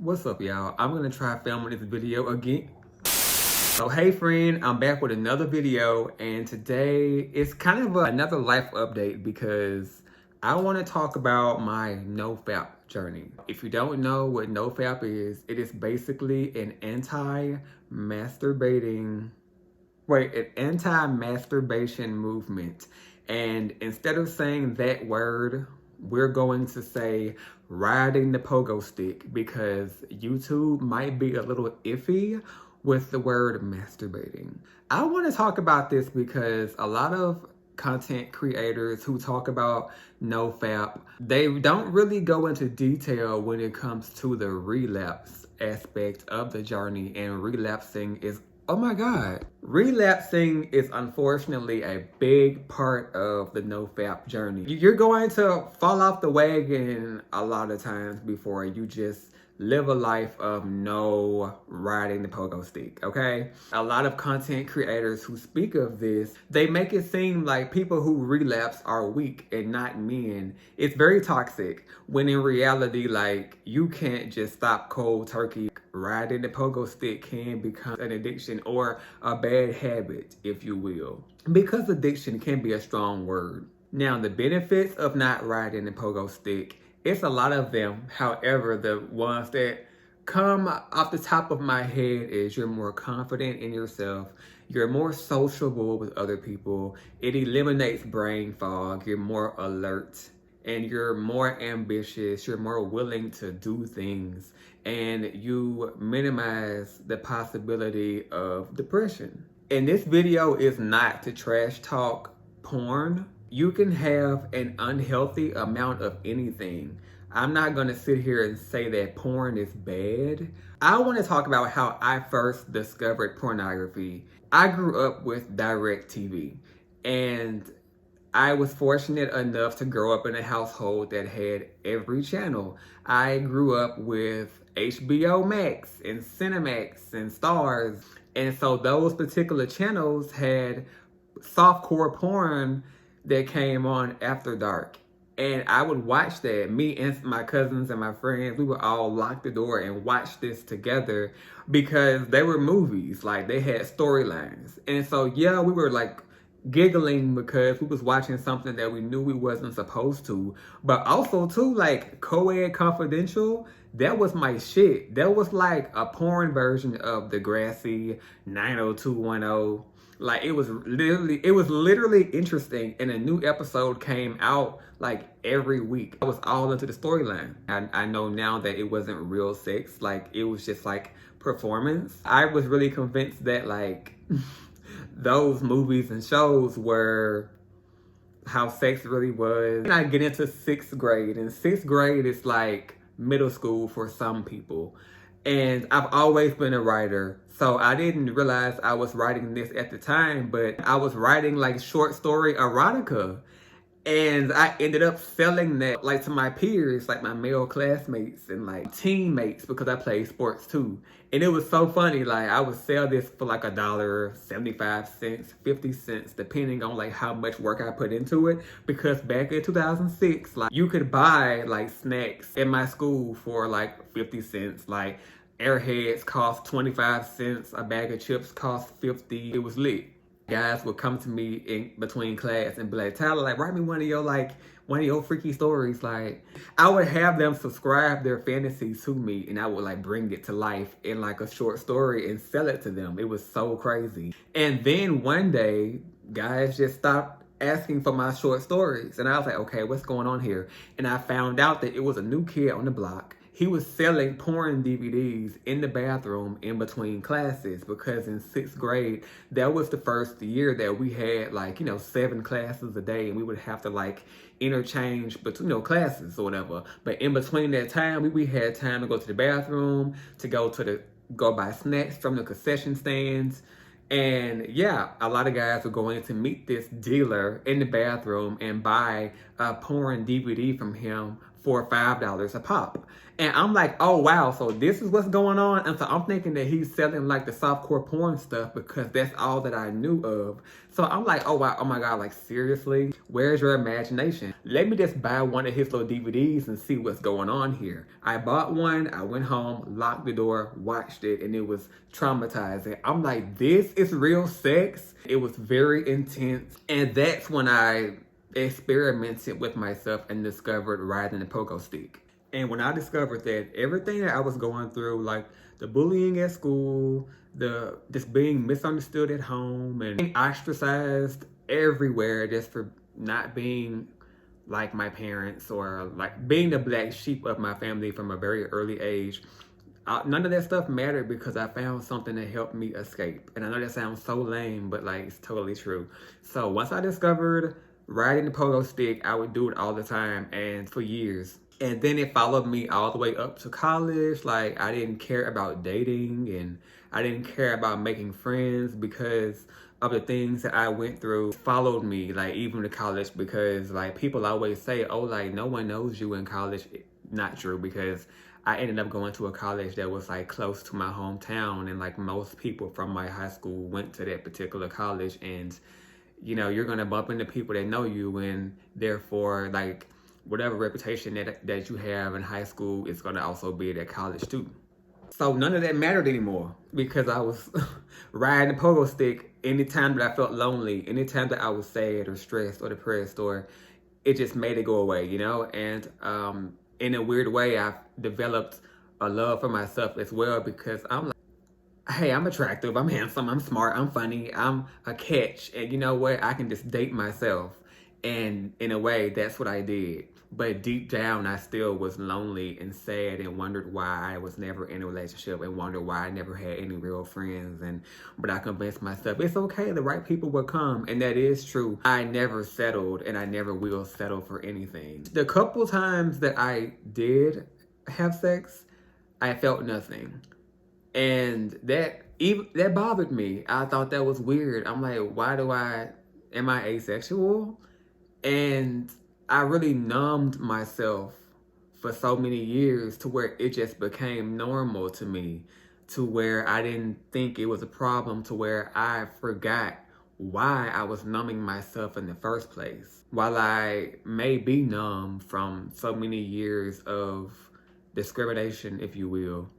What's up, y'all? I'm gonna try filming this video again. So hey friend, I'm back with another video, and today it's kind of another life update because I want to talk about my NoFAP journey. If you don't know what NoFAP is, it is basically an anti-masturbation movement. And instead of saying that word, we're going to say riding the pogo stick because YouTube might be a little iffy with the word masturbating. I want to talk about this because a lot of content creators who talk about NoFAP, they don't really go into detail when it comes to the relapse aspect of the journey, and relapsing is, oh my God. Relapsing is unfortunately a big part of the NoFAP journey. You're going to fall off the wagon a lot of times before you just live a life of no riding the pogo stick, okay? A lot of content creators who speak of this, they make it seem like people who relapse are weak and not men. It's very toxic, when in reality, like, you can't just stop cold turkey. Riding the pogo stick can become an addiction or a bad habit, if you will, because addiction can be a strong word. Now, the benefits of not riding the pogo stick, it's a lot of them. However, the ones that come off the top of my head is you're more confident in yourself, you're more sociable with other people, it eliminates brain fog, you're more alert, and you're more ambitious, you're more willing to do things, and you minimize the possibility of depression. And this video is not to trash talk porn. You can have an unhealthy amount of anything. I'm not gonna sit here and say that porn is bad. I wanna talk about how I first discovered pornography. I grew up with DirecTV, and I was fortunate enough to grow up in a household that had every channel. I grew up with HBO Max and Cinemax and Stars. And so those particular channels had softcore porn that came on after dark. And I would watch that. Me and my cousins and my friends, we would all lock the door and watch this together because they were movies. Like, they had storylines. And so, yeah, we were like giggling because we was watching something that we knew we wasn't supposed to. But also too, like, Co-Ed Confidential, that was my shit. That was like a porn version of Degrassi, 90210. Like, it was literally interesting, and a new episode came out like every week. I was all into the storyline. I know now that it wasn't real sex, like, it was just like performance. I was really convinced that, like, those movies and shows were how sex really was. And I get into 6th grade, and 6th grade is like middle school for some people. And I've always been a writer, so I didn't realize I was writing this at the time, but I was writing like short story erotica. And I ended up selling that, like, to my peers, like my male classmates and like teammates, because I played sports too. And it was so funny, like, I would sell this for like $1, 75 cents, 50 cents, depending on like how much work I put into it. Because back in 2006, like, you could buy like snacks in my school for like 50 cents. Like, Airheads cost 25 cents, a bag of chips cost 50. It was lit. Guys would come to me in between class and be like, Tyler, like, write me one of your freaky stories. Like, I would have them subscribe their fantasies to me, and I would like bring it to life in like a short story and sell it to them. It was so crazy. And then one day, guys just stopped asking for my short stories. And I was like, okay, what's going on here? And I found out that it was a new kid on the block. He was selling porn DVDs in the bathroom in between classes, because in 6th grade, that was the first year that we had, like, 7 classes a day, and we would have to like interchange between, classes or whatever. But in between that time, we had time to go to the bathroom, to go buy snacks from the concession stands. And yeah, a lot of guys were going to meet this dealer in the bathroom and buy a porn DVD from him for $5 a pop. And I'm like, oh wow, so this is what's going on? And so I'm thinking that he's selling like the softcore porn stuff because that's all that I knew of. So I'm like, oh wow, oh my God, like seriously? Where's your imagination? Let me just buy one of his little DVDs and see what's going on here. I bought one, I went home, locked the door, watched it, and it was traumatizing. I'm like, this is real sex? It was very intense. And that's when I experimented with myself and discovered riding the pogo stick. And when I discovered that everything that I was going through, like the bullying at school, the just being misunderstood at home and being ostracized everywhere just for not being like my parents or like being the black sheep of my family from a very early age, none of that stuff mattered because I found something that helped me escape. And I know that sounds so lame, but like it's totally true. So once I discovered riding the pogo stick, I would do it all the time and for years. And then it followed me all the way up to college. Like I didn't care about dating and I didn't care about making friends because of the things that I went through. Followed me like even to college because like people always say, oh, like no one knows you in college. Not true, because I ended up going to a college that was like close to my hometown, and like most people from my high school went to that particular college, and you know, you're gonna bump into people that know you, and therefore like whatever reputation that you have in high school is gonna also be at college too. So none of that mattered anymore because I was riding the pogo stick anytime that I felt lonely, anytime that I was sad or stressed or depressed, or it just made it go away, you know? And in a weird way, I've developed a love for myself as well because I'm like, hey, I'm attractive, I'm handsome, I'm smart, I'm funny, I'm a catch. And you know what? I can just date myself. And in a way, that's what I did. But deep down, I still was lonely and sad and wondered why I was never in a relationship and wondered why I never had any real friends. But I convinced myself, it's okay, the right people will come. And that is true. I never settled and I never will settle for anything. The couple times that I did have sex, I felt nothing. And that bothered me. I thought that was weird. I'm like, am I asexual? And I really numbed myself for so many years to where it just became normal to me, to where I didn't think it was a problem, to where I forgot why I was numbing myself in the first place. While I may be numb from so many years of discrimination, if you will,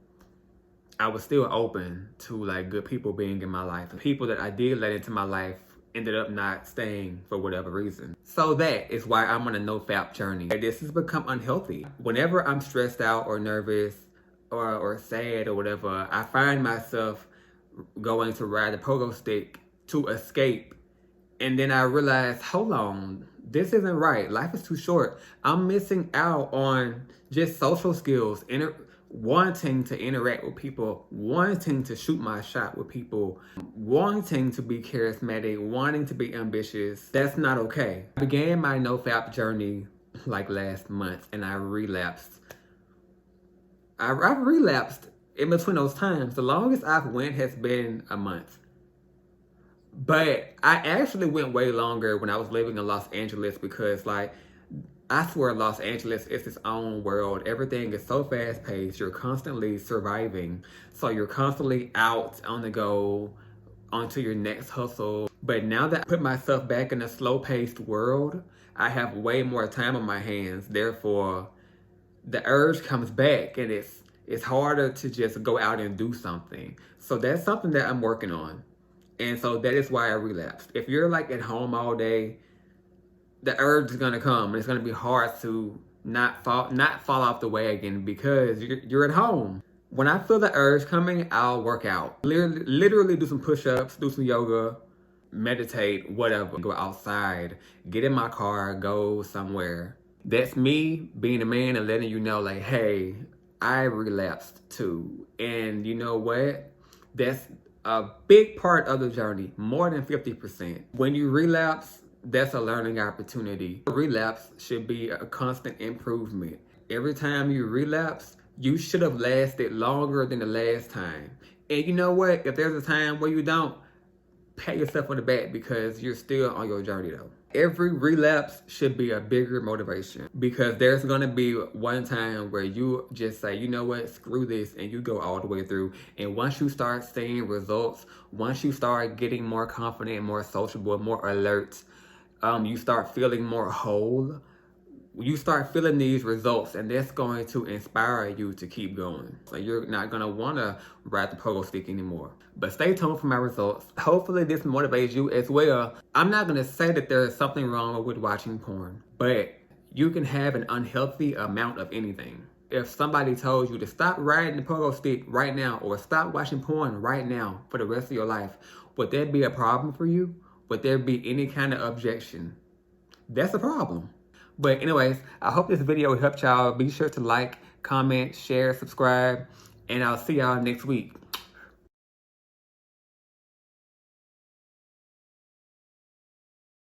I was still open to like good people being in my life. The people that I did let into my life ended up not staying for whatever reason. So that is why I'm on a NoFAP journey. This has become unhealthy. Whenever I'm stressed out or nervous or sad or whatever, I find myself going to ride the pogo stick to escape. And then I realize, hold on, this isn't right. Life is too short. I'm missing out on just social skills, wanting to interact with people, wanting to shoot my shot with people, wanting to be charismatic, wanting to be ambitious. That's not okay. I began my NoFAP journey like last month and I relapsed. I've relapsed in between those times. The longest I've went has been a month. But I actually went way longer when I was living in Los Angeles because like, I swear Los Angeles is its own world. Everything is so fast paced. You're constantly surviving. So you're constantly out on the go onto your next hustle. But now that I put myself back in a slow paced world, I have way more time on my hands. Therefore, the urge comes back and it's harder to just go out and do something. So that's something that I'm working on. And so that is why I relapsed. If you're like at home all day, the urge is gonna come and it's gonna be hard to not fall off the wagon because you're at home. When I feel the urge coming, I'll work out. Literally do some push-ups, do some yoga, meditate, whatever. Go outside, get in my car, go somewhere. That's me being a man and letting you know like, hey, I relapsed too. And you know what? That's a big part of the journey, more than 50%. When you relapse, that's a learning opportunity. Relapse should be a constant improvement. Every time you relapse, you should have lasted longer than the last time. And you know what? If there's a time where you don't, pat yourself on the back because you're still on your journey though. Every relapse should be a bigger motivation, because there's going to be one time where you just say, you know what, screw this, and you go all the way through. And once you start seeing results, once you start getting more confident, more sociable, more alert, you start feeling more whole. You start feeling these results, and that's going to inspire you to keep going. So you're not going to want to ride the pogo stick anymore. But stay tuned for my results. Hopefully this motivates you as well. I'm not going to say that there is something wrong with watching porn, but you can have an unhealthy amount of anything. If somebody told you to stop riding the pogo stick right now, or stop watching porn right now for the rest of your life, would that be a problem for you? Would there be any kind of objection? That's a problem. But anyways, I hope this video helped y'all. Be sure to like, comment, share, subscribe, and I'll see y'all next week.